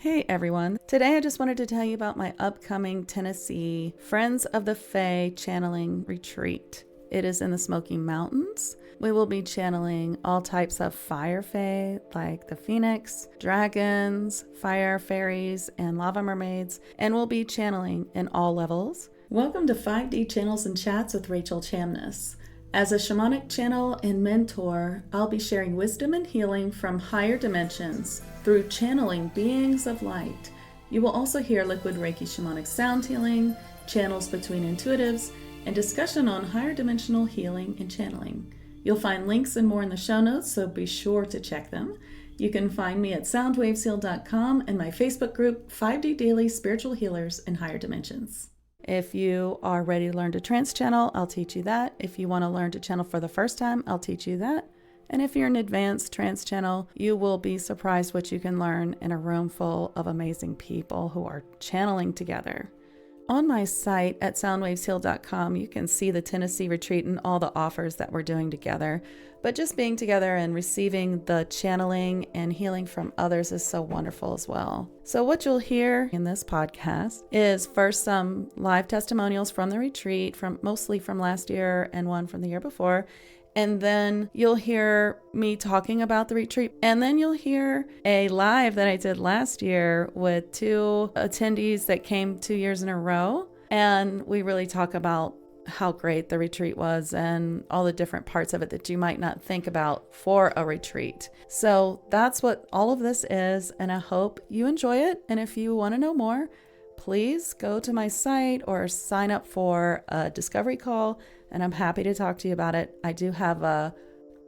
Hey everyone, today I just wanted to tell you about my upcoming Tennessee Friends of the Fae Channeling Retreat. It is in the Smoky Mountains. We will be channeling all types of fire fae like the phoenix, dragons, fire fairies, and lava mermaids, and we'll be channeling in all levels. Welcome to 5D Channels and Chats with Rachel Chamness. As a shamanic channel and mentor, I'll be sharing wisdom and healing from higher dimensions through channeling beings of light. You will also hear liquid Reiki shamanic sound healing, channels between intuitives, and discussion on higher dimensional healing and channeling. You'll find links and more in the show notes, so be sure to check them. You can find me at soundwavesheal.com and my Facebook group, 5D Daily Spiritual Healers in Higher Dimensions. If you are ready to learn to trance channel, I'll teach you that. If you want to learn to channel for the first time, I'll teach you that. And if you're an advanced trance channel, you will be surprised what you can learn in a room full of amazing people who are channeling together. On my site at soundwavesheal.com, you can see the Tennessee retreat and all the offers that we're doing together. But just being together and receiving the channeling and healing from others is so wonderful as well. So what you'll hear in this podcast is first some live testimonials from the retreat, mostly from last year and one from the year before. And then you'll hear me talking about the retreat. And then you'll hear a live that I did last year with two attendees that came 2 years in a row. And we really talk about how great the retreat was and all the different parts of it that you might not think about for a retreat. So that's what all of this is. And I hope you enjoy it. And if you want to know more, please go to my site or sign up for a discovery call, and I'm happy to talk to you about it. I do have a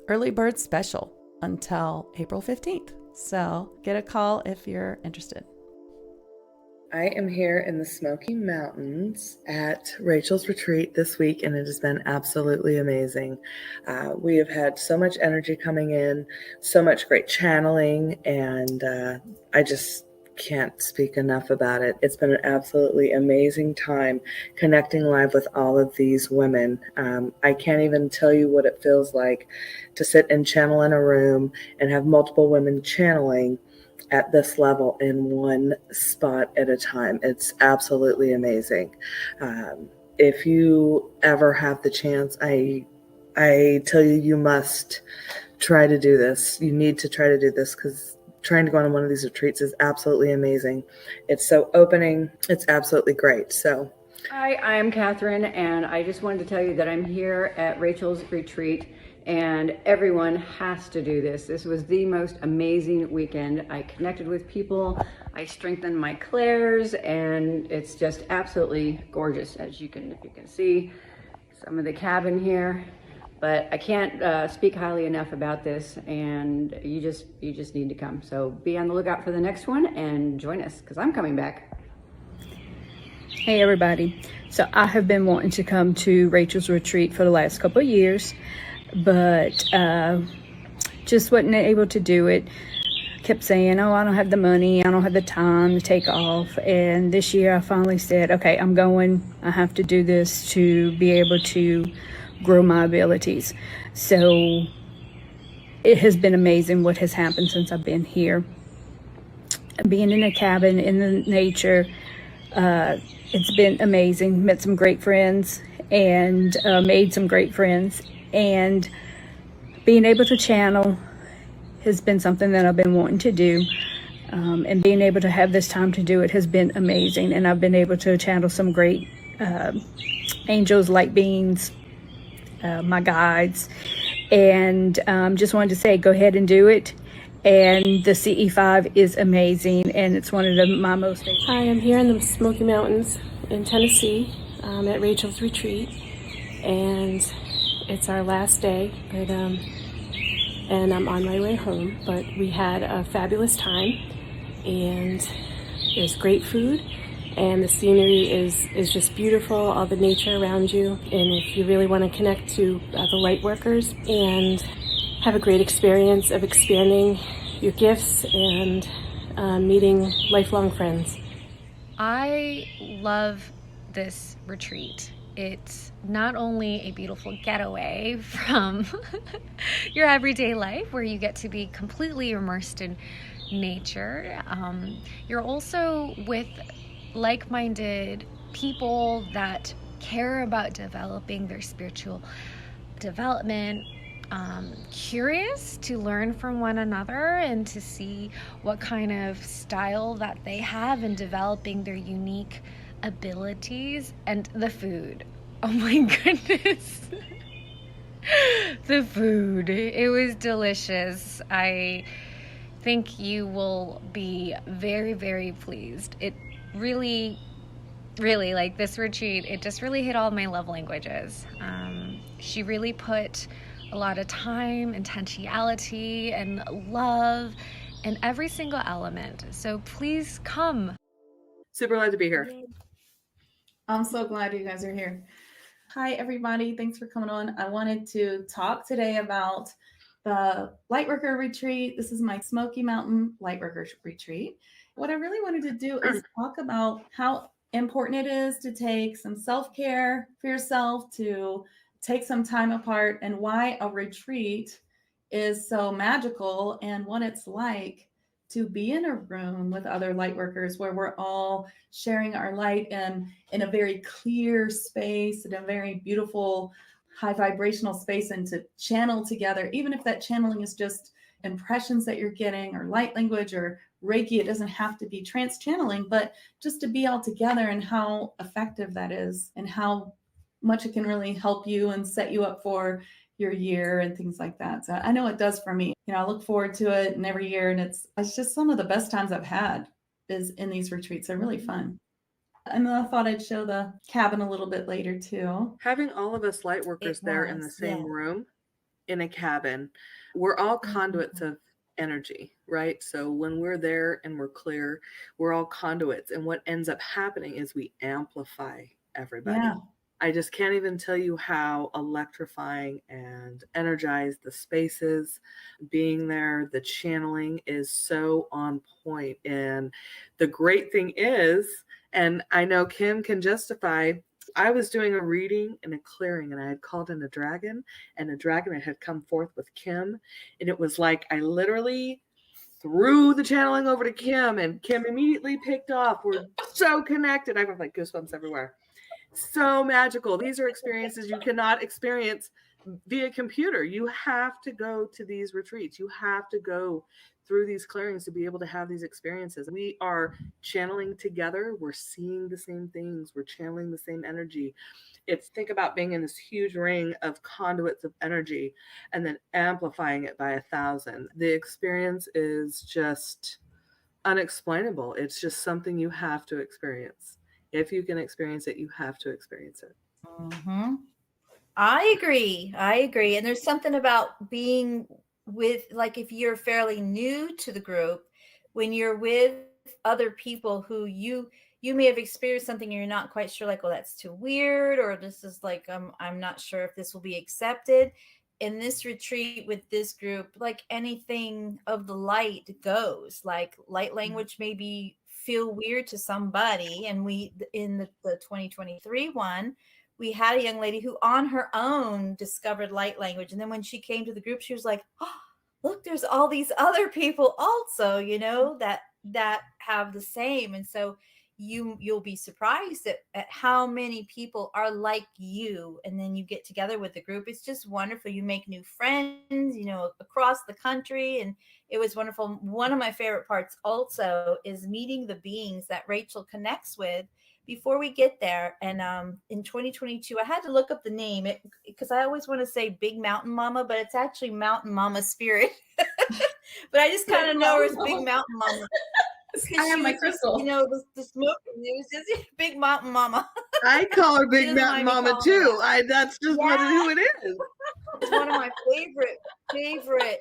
early bird special until April 15th. So get a call if you're interested. I am here in the Smoky Mountains at Rachel's retreat this week, and it has been absolutely amazing. We have had so much energy coming in, so much great channeling, and I just can't speak enough about it. It's been an absolutely amazing time connecting live with all of these women. I can't even tell you what it feels like to sit and channel in a room and have multiple women channeling at this level in one spot at a time. It's absolutely amazing. If you ever have the chance, I tell you, you must try to do this. You need to try to do this, because trying to go on one of these retreats is absolutely amazing. It's so opening. It's absolutely great. So, hi, I'm Catherine, and I just wanted to tell you that I'm here at Rachel's retreat, and everyone has to do this. This was the most amazing weekend. I connected with people, I strengthened my clairs, and it's just absolutely gorgeous, as you can see some of the cabin here. But I can't speak highly enough about this, and you just need to come. So be on the lookout for the next one and join us, because I'm coming back. Hey everybody. So I have been wanting to come to Rachel's retreat for the last couple of years, but just wasn't able to do it. Kept saying, oh, I don't have the money, I don't have the time to take off. And this year I finally said, okay, I'm going. I have to do this to be able to grow my abilities. So it has been amazing what has happened since I've been here. Being in a cabin in the nature, it's been amazing. Met some great friends and made some great friends. And being able to channel has been something that I've been wanting to do. And being able to have this time to do it has been amazing. And I've been able to channel some great angels, light beings, my guides, and just wanted to say, go ahead and do it. And the CE5 is amazing, and it's one of my most favorite. Hi, I'm here in the Smoky Mountains in Tennessee at Rachel's retreat, and it's our last day, but and I'm on my way home. But we had a fabulous time, and there's great food, and the scenery is just beautiful, all the nature around you. And if you really want to connect to the light workers and have a great experience of expanding your gifts and meeting lifelong friends. I love this retreat. It's not only a beautiful getaway from your everyday life, where you get to be completely immersed in nature. You're also with like-minded people that care about developing their spiritual development, curious to learn from one another and to see what kind of style that they have in developing their unique abilities. And the food, oh my goodness. The food, it was delicious. I think you will be very, very pleased. It really, really, like this retreat, it just really hit all my love languages. She really put a lot of time, intentionality, and love in every single element. So please come. Super glad to be here. I'm so glad you guys are here. Hi, everybody. Thanks for coming on. I wanted to talk today about the Lightworker Retreat. This is my Smoky Mountain Lightworker Retreat. What I really wanted to do is talk about how important it is to take some self-care for yourself, to take some time apart, and why a retreat is so magical and what it's like to be in a room with other light workers where we're all sharing our light in a very clear space, in a very beautiful, high vibrational space, and to channel together, even if that channeling is just impressions that you're getting or light language or Reiki. It doesn't have to be trance channeling, but just to be all together and how effective that is and how much it can really help you and set you up for your year and things like that. So I know it does for me. I look forward to it and every year, and it's just some of the best times I've had is in these retreats. They're really fun. And then I thought I'd show the cabin a little bit later too. Having all of us light workers there in the same room in a cabin, we're all conduits of energy, right? So when we're there and we're clear, we're all conduits. And what ends up happening is we amplify everybody. Yeah. I just can't even tell you how electrifying and energized the space is. Being there, the channeling is so on point. And the great thing is, and I know Kim can justify, I was doing a reading and a clearing, and I had called in a dragon, and a dragon had come forth with Kim. And it was like I literally threw the channeling over to Kim, and Kim immediately picked off. We're so connected. I have like goosebumps everywhere. So magical. These are experiences you cannot experience via computer. You have to go to these retreats. You have to go through these clearings to be able to have these experiences. We are channeling together. We're seeing the same things. We're channeling the same energy. Think about being in this huge ring of conduits of energy and then amplifying it by 1,000. The experience is just unexplainable. It's just something you have to experience. If you can experience it, you have to experience it. Mm-hmm. I agree. And there's something about being with, like, if you're fairly new to the group, when you're with other people who you may have experienced something and you're not quite sure, like, well, that's too weird, or this is like, I'm not sure if this will be accepted. In this retreat with this group, like, anything of the light goes. Like, light language maybe feel weird to somebody, and we, in the 2023 one, we had a young lady who on her own discovered light language, and then when she came to the group, she was like, oh, look, there's all these other people also, that have the same. And so you'll be surprised at how many people are like you, and then you get together with the group. It's just wonderful. You make new friends, across the country, and it was wonderful. One of my favorite parts also is meeting the beings that Rachel connects with before we get there. And in 2022, I had to look up the name because I always want to say Big Mountain Mama, but it's actually Mountain Mama Spirit. But I just kind of know her as Big Mountain Mama. I have my crystal. The smoke news is Big Mountain Mama. I call her Big Mountain Mama too. That's just who it is. It's one of my favorite,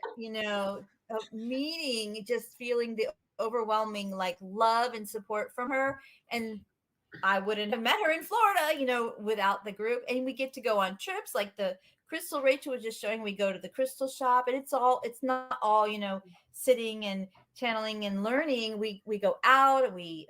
meeting, just feeling the overwhelming, like, love and support from her. And I wouldn't have met her in Florida, without the group. And we get to go on trips like the crystal Rachel was just showing. We go to the crystal shop, and it's not all, sitting and channeling and learning. We go out, and we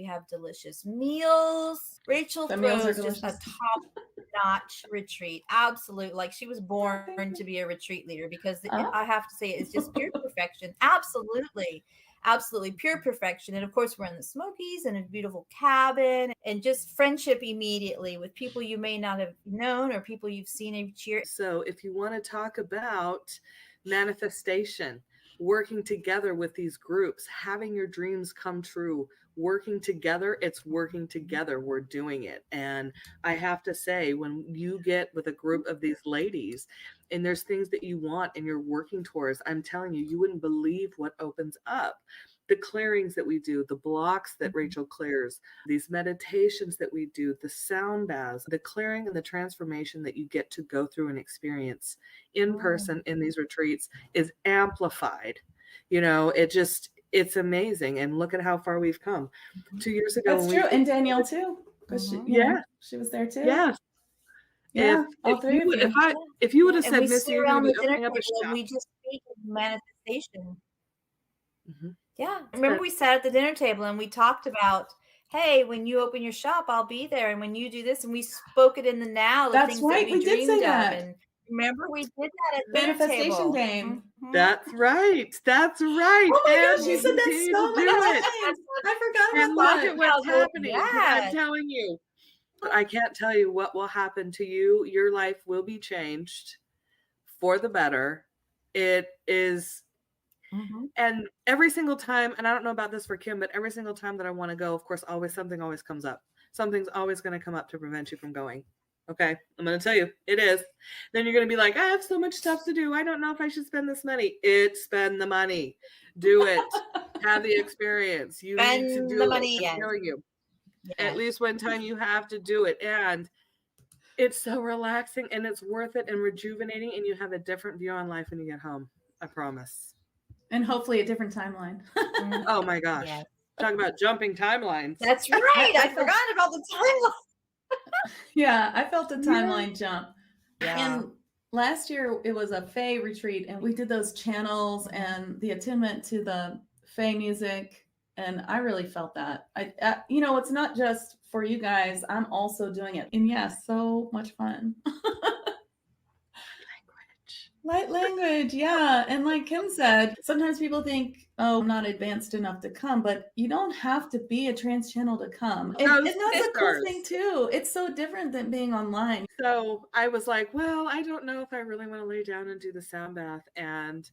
have delicious meals. Rachel throws just a top-notch retreat. Absolute, like, she was born to be a retreat leader, because I have to say it's just pure perfection. Absolutely. absolutely pure perfection. And of course, we're in the Smokies and a beautiful cabin, and just friendship immediately with people you may not have known or people you've seen each year. So if you want to talk about manifestation, working together with these groups, having your dreams come true, working together, it's working together. We're doing it. And I have to say, when you get with a group of these ladies and there's things that you want and you're working towards, I'm telling you, you wouldn't believe what opens up. The clearings that we do, the blocks that Rachel clears, these meditations that we do, the sound baths, the clearing and the transformation that you get to go through and experience in person in these retreats is amplified. You know, it's amazing. And look at how far we've come. 2 years ago. That's true. And Danielle too. Because she was there too. Yes. Yeah. All three of you. If you would have And said, we Missy, sit you're going around to the be dinner opening up a table and shop. we just speak of manifestation. Yeah. Remember we sat at the dinner table and we talked about, hey, when you open your shop, I'll be there. And when you do this, and we spoke it in the now, the That's things right. that we We did say dreamed of. that. And remember we did that at Manifestation dinner table. game. That's right. That's right. Oh my And gosh, you we said that continue so to many do times. it. I forgot And about look that. at what's happening. 'Cause I'm Yes. telling you, I can't tell you what will happen to you. Your life will be changed for the better. It is. And every single time, and I don't know about this for Kim, but every single time that I want to go, of course, something always comes up. Something's always going to come up to prevent you from going. Okay, I'm going to tell you, it is. Then you're going to be like, I have so much stuff to do. I don't know if I should spend this money. Spend the money. Do it. Have the experience. You need to do it. I'm telling you. At least one time you have to do it. And it's so relaxing and it's worth it and rejuvenating. And you have a different view on life when you get home. I promise. And hopefully a different timeline. Oh my gosh. Yes. Talk about jumping timelines. That's right. I forgot about the timeline. Yeah, I felt a timeline jump. Yeah. And last year it was a Fae retreat, and we did those channels and the attunement to the Fae music, and I really felt that. It's not just for you guys. I'm also doing it, and so much fun. Light language, yeah. And like Kim said, sometimes people think, oh, I'm not advanced enough to come, but you don't have to be a trans channel to come. And that's a cool thing too. It's so different than being online. So I was like, well, I don't know if I really want to lay down and do the sound bath. And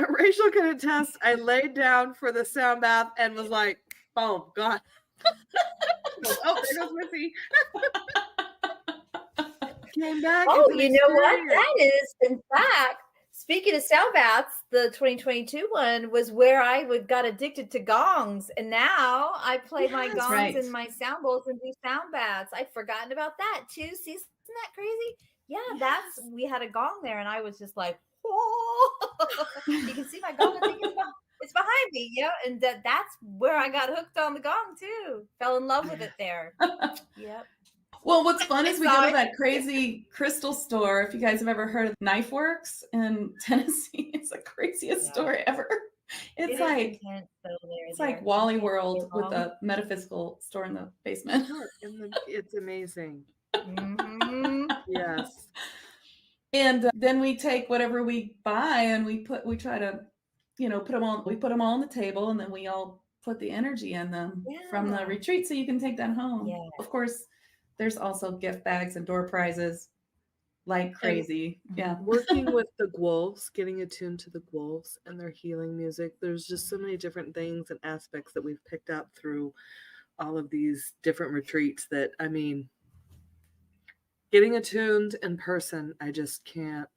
Rachel can attest, I laid down for the sound bath and was like, boom, God. Oh, there goes Missy. Came back. Oh, you know what? That is, in fact, speaking of sound baths, the 2022 one was where I got addicted to gongs. And now I play my gongs and my sound bowls and do sound baths. I'd forgotten about that too. See, isn't that crazy? Yeah, we had a gong there and I was just like, oh, you can see my gong. I think it's behind me. Yeah. And that's where I got hooked on the gong too. Fell in love with it there. Yep. Well, what's fun is we go to that crazy crystal store. If you guys have ever heard of Knife Works in Tennessee, it's the craziest store ever. It's like Wally World with a metaphysical store in the basement. It's amazing. Yes. And then we take whatever we buy and we try to, put them all on the table, and then we all put the energy in them from the retreat so you can take that home. Yeah. Of course, there's also gift bags and door prizes like crazy. Working with the wolves, getting attuned to the wolves and their healing music. There's just so many different things and aspects that we've picked up through all of these different retreats that, I mean, getting attuned in person, I just can't.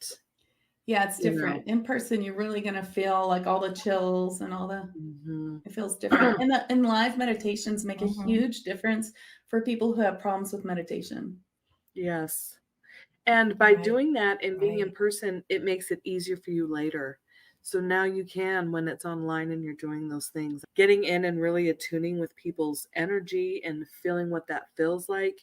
Yeah, it's different. In person, you're really going to feel like all the chills and all the, it feels different. And live meditations make a huge difference for people who have problems with meditation. Yes. And by doing that and being in person, it makes it easier for you later. So now you can, when it's online and you're doing those things, getting in and really attuning with people's energy and feeling what that feels like.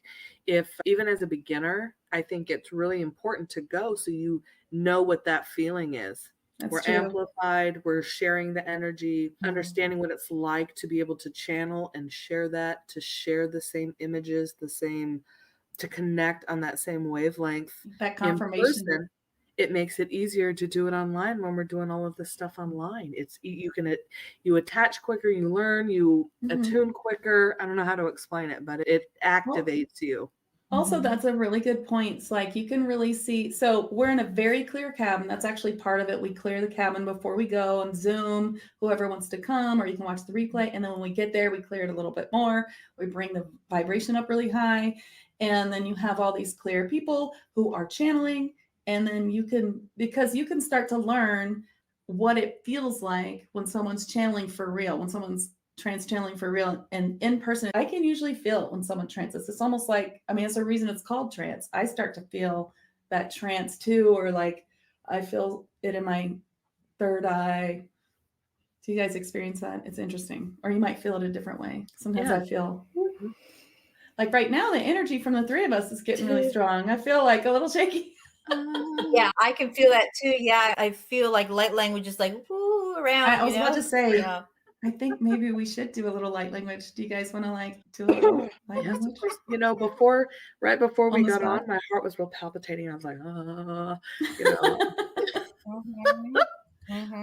If even as a beginner, I think it's really important to go so you know what that feeling is. We're amplified, we're sharing the energy, understanding what it's like to be able to channel and share that, to share the same images, to connect on that same wavelength. That confirmation. it makes it easier to do it online when we're doing all of this stuff online. It's you attach quicker, you learn, you attune quicker. I don't know how to explain it, but it activates you. Also, that's a really good point. It's like you can really see. So we're in a very clear cabin. That's actually part of it. We clear the cabin before we go on Zoom, whoever wants to come, or you can watch the replay. And then when we get there, we clear it a little bit more. We bring the vibration up really high. And then you have all these clear people who are channeling. And then you can start to learn what it feels like when someone's channeling for real, when someone's channeling for real and in person. I can usually feel it when someone trances. It's almost like, I mean, it's a reason it's called trance. I start to feel that trance too, or like I feel it in my third eye. Do you guys experience that? It's interesting. Or you might feel it a different way. Sometimes I feel like right now the energy from the three of us is getting really strong. I feel like a little shaky. Yeah, I can feel that too. Yeah, I feel like light language is like woo around. I was about to say, yeah. I think maybe we should do a little light language. Do you guys want to like do a little light language? You know, right before we got on, my heart was real palpitating. I was like,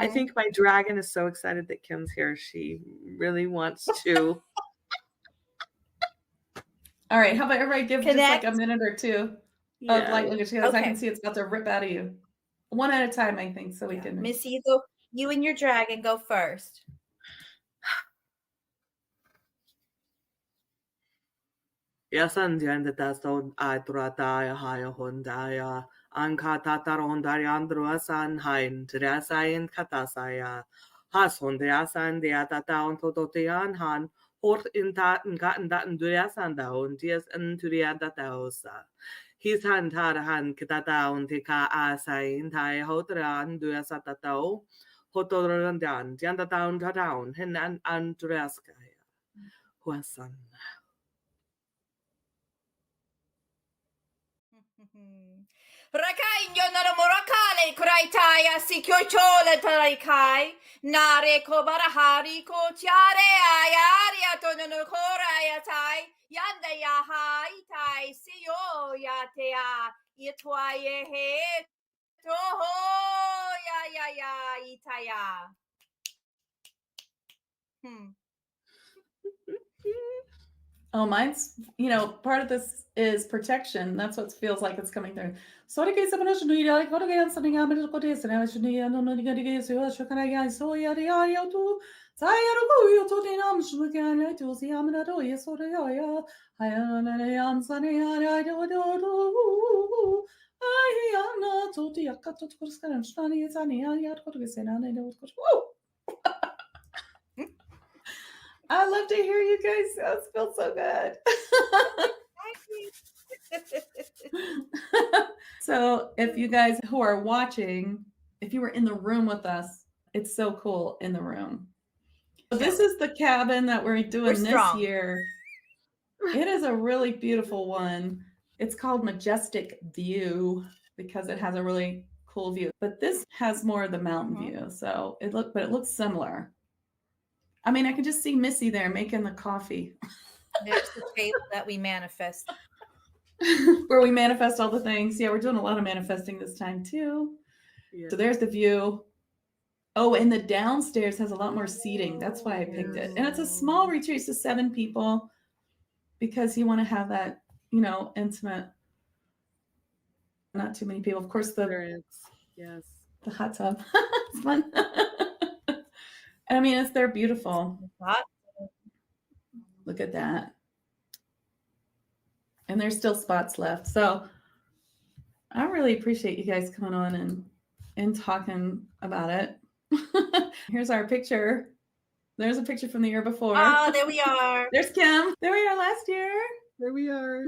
I think my dragon is so excited that Kim's here. She really wants to. All right, how about everybody give just like a minute or two of light language, because I can see it's about to rip out of you. One at a time, I think, so we can. Missy, you and your dragon go first. Yasandiandatasto Adrataya Haya Hondaya Ankatatarondariandruasan Hain Triasain Katasaya Hasondiasan Diatataun Tototian Han Hort in Taten Gatten Duriasandaun Dias and Turiadataosa. His hand Tarahan Kitataun Tika Asain Tai Hotran Duasatatao Hotorandan Diandataun Tataun Hinan Andreaskaya Huasan. Rakainyo na morakale kraitaya si kyochola taraikai nare ko barahari ko tiare ayaria to no koraya tai yanda ya hai tai siyo ya te a itwaye he toho ya itaya. Oh, mine's, part of this is protection. That's what feels like it's coming through. I love to hear you guys. It feels so good. So if you guys who are watching, if you were in the room with us, it's so cool in the room. So this is the cabin that we're doing this year. It is a really beautiful one. It's called Majestic View because it has a really cool view. But this has more of the mountain view. So it looks similar. I mean, I can just see Missy there making the coffee. There's the table that we manifest. Where we manifest all the things. Yeah, we're doing a lot of manifesting this time too. Yeah. So there's the view. Oh, and the downstairs has a lot more seating. That's why I picked it. And it's a small retreat. It's just 7 people because you want to have that, intimate. Not too many people. Of course, the hot tub. It's fun. I mean, they're beautiful. Look at that. And there's still spots left. So I really appreciate you guys coming on and talking about it. Here's our picture. There's a picture from the year before. Oh, there we are. There's Kim. There we are last year. There we are.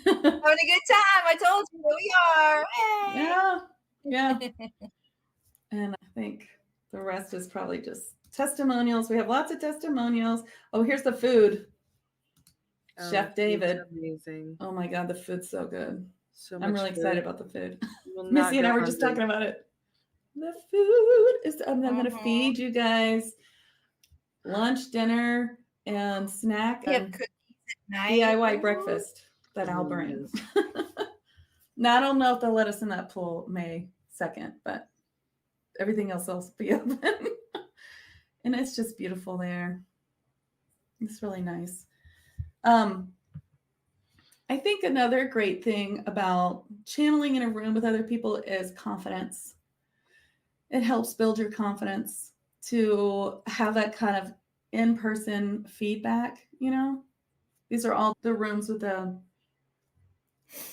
Having a good time. I told you, there we are. Hey. Yeah. And I think the rest is probably just testimonials. We have lots of testimonials. Oh, here's the food. Chef David. Amazing. Oh my God, the food's so good. I'm really excited about the food. Missy and I were just talking about it. The food is, I'm going to feed you guys lunch, dinner, and snack. We have cookies at night. DIY breakfast that I'll bring. Now, I don't know if they'll let us in that pool May 2nd, but everything else will be open. And it's just beautiful there. It's really nice. I think another great thing about channeling in a room with other people is confidence. It helps build your confidence to have that kind of in-person feedback, you know? These are all the rooms with the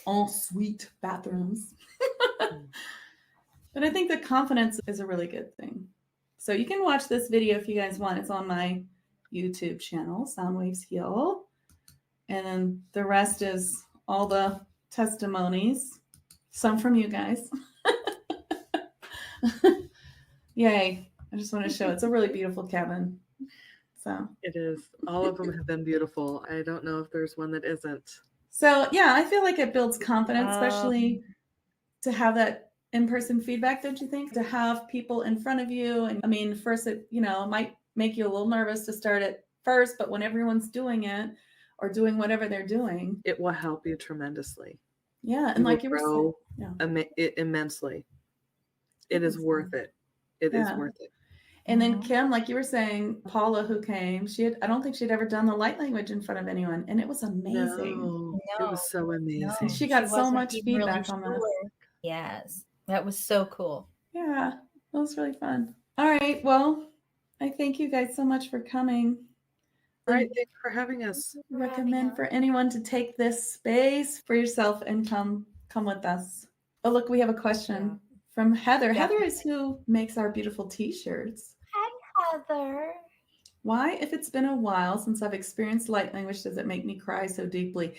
ensuite bathrooms. But I think the confidence is a really good thing. So you can watch this video if you guys want. It's on my YouTube channel, Sound Waves Heal. And then the rest is all the testimonies, some from you guys. Yay. I just want to show it's a really beautiful cabin. So It is. All of them have been beautiful. I don't know if there's one that isn't. So yeah, I feel like it builds confidence, especially to have that in-person feedback, don't you think? To have people in front of you. And I mean, first it, you know, might make you a little nervous to start at first, but when everyone's doing it or doing whatever they're doing, It will help you tremendously. yeah. And like you were saying, yeah. Immensely. It is worth it. It is worth it. And then Kim, like you were saying, Paula, who came, I don't think she'd ever done the light language in front of anyone. And it was amazing. No, it was so amazing. And she got so much feedback on that. Yes, that was so cool. Yeah, that was really fun. All right. Well, I thank you guys so much for coming. All right. Thanks for having us. Recommend for anyone to take this space for yourself and come with us. Oh, look, we have a question from Heather. Yeah. Heather is who makes our beautiful t-shirts. Hi, Heather. Why, if it's been a while since I've experienced light language, does it make me cry so deeply?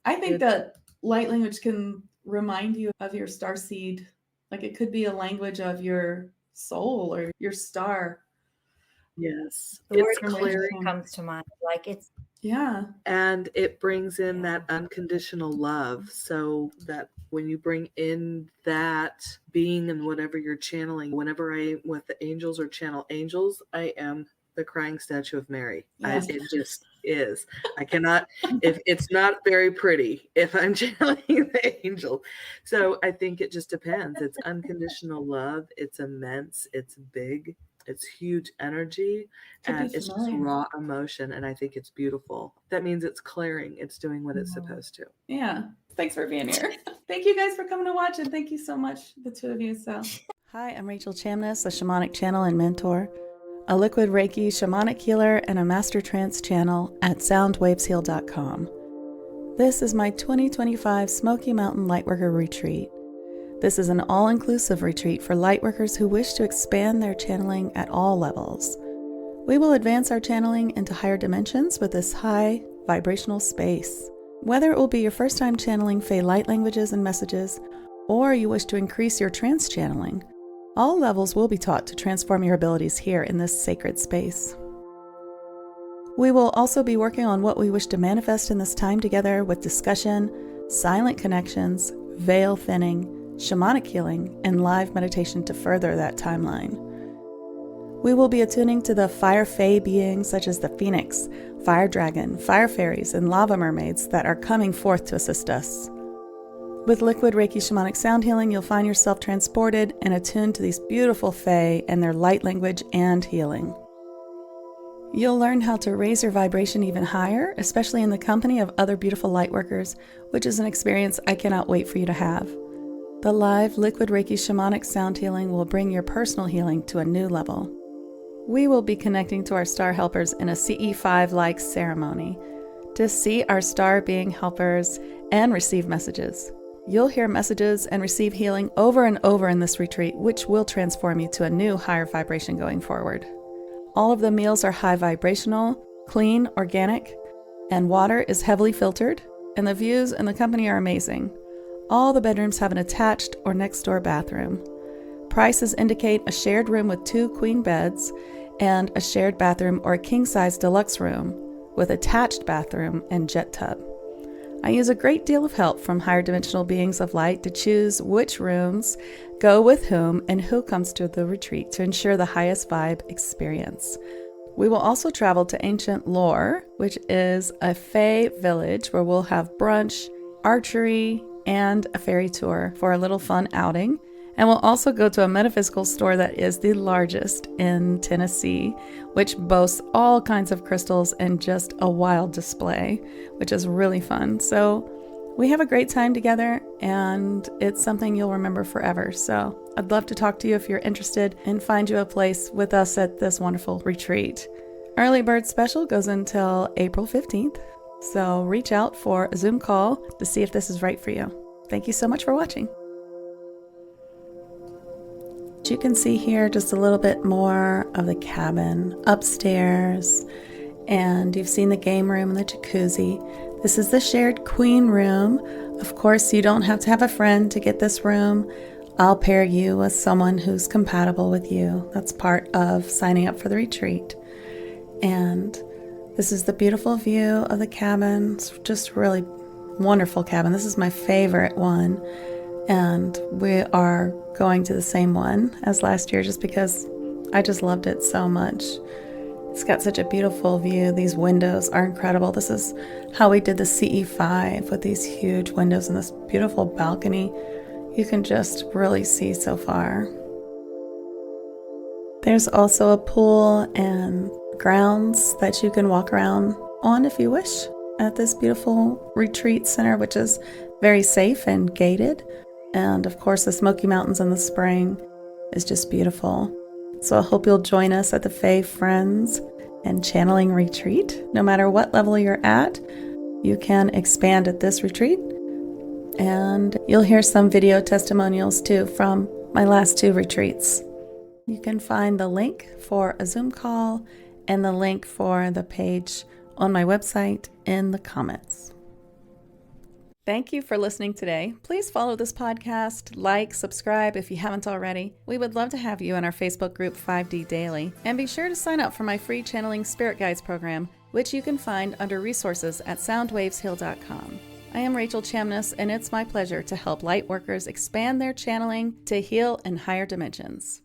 I think that light language can remind you of your starseed. Like it could be a language of your soul or your star. Yes. The It's word clearing. comes to mind. Like it's And it brings in that unconditional love, so that when you bring in that being and whatever you're channeling, whenever with the angels or channel angels, I am the crying statue of Mary. Yes. It just is. I cannot, if it's not very pretty, if I'm channeling the angel. So I think it just depends. It's unconditional love. It's immense. It's big. It's huge energy, and it's just raw emotion, and I think it's beautiful. That means it's clearing. It's doing what it's supposed to. Yeah. Thanks for being here. Thank you guys for coming to watch, and thank you so much, the two of you. So, hi, I'm Rachel Chamness, a shamanic channel and mentor, a liquid Reiki shamanic healer, and a master trance channel at soundwavesheal.com. This is my 2025 Smoky Mountain Lightworker Retreat. This is an all-inclusive retreat for lightworkers who wish to expand their channeling at all levels. We will advance our channeling into higher dimensions with this high vibrational space. Whether it will be your first time channeling Fae light languages and messages, or you wish to increase your trance channeling, all levels will be taught to transform your abilities here in this sacred space. We will also be working on what we wish to manifest in this time together with discussion, silent connections, veil thinning, shamanic healing, and live meditation to further that timeline. We will be attuning to the fire fae beings such as the phoenix, fire dragon, fire fairies, and lava mermaids that are coming forth to assist us. With liquid Reiki shamanic sound healing, you'll find yourself transported and attuned to these beautiful fae and their light language and healing. You'll learn how to raise your vibration even higher, especially in the company of other beautiful lightworkers, which is an experience I cannot wait for you to have. The live liquid Reiki shamanic sound healing will bring your personal healing to a new level. We will be connecting to our star helpers in a CE5-like ceremony to see our star being helpers and receive messages. You'll hear messages and receive healing over and over in this retreat, which will transform you to a new higher vibration going forward. All of the meals are high vibrational, clean, organic, and water is heavily filtered, and the views and the company are amazing. All the bedrooms have an attached or next-door bathroom. Prices indicate a shared room with 2 queen beds and a shared bathroom or a king-size deluxe room with attached bathroom and jet tub. I use a great deal of help from higher dimensional beings of light to choose which rooms go with whom and who comes to the retreat to ensure the highest vibe experience. We will also travel to Ancient Lore, which is a Fae village where we'll have brunch, archery, and a fairy tour for a little fun outing. And we'll also go to a metaphysical store that is the largest in Tennessee, which boasts all kinds of crystals and just a wild display, which is really fun. So we have a great time together, and it's something you'll remember forever. So I'd love to talk to you if you're interested and find you a place with us at this wonderful retreat. Early bird special goes until April 15th. So reach out for a Zoom call to see if this is right for you. Thank you so much for watching. You can see here just a little bit more of the cabin upstairs, and you've seen the game room and the jacuzzi. This is the shared queen room. Of course, you don't have to have a friend to get this room. I'll pair you with someone who's compatible with you. That's part of signing up for the retreat. And this is the beautiful view of the cabin. It's just really wonderful cabin. This is my favorite one. And we are going to the same one as last year just because I just loved it so much. It's got such a beautiful view. These windows are incredible. This is how we did the CE5 with these huge windows and this beautiful balcony. You can just really see so far. There's also a pool and grounds that you can walk around on if you wish at this beautiful retreat center, which is very safe and gated. And of course, the Smoky Mountains in the spring is just beautiful. So I hope you'll join us at the Fae Friends and Channeling Retreat. No matter what level you're at, you can expand at this retreat. And you'll hear some video testimonials too from my last 2 retreats. You can find the link for a Zoom call and the link for the page on my website in the comments. Thank you for listening today. Please follow this podcast, like, subscribe if you haven't already. We would love to have you in our Facebook group 5D Daily. And be sure to sign up for my free Channeling Spirit Guides program, which you can find under resources at soundwavesheal.com. I am Rachel Chamness, and it's my pleasure to help light workers expand their channeling to heal in higher dimensions.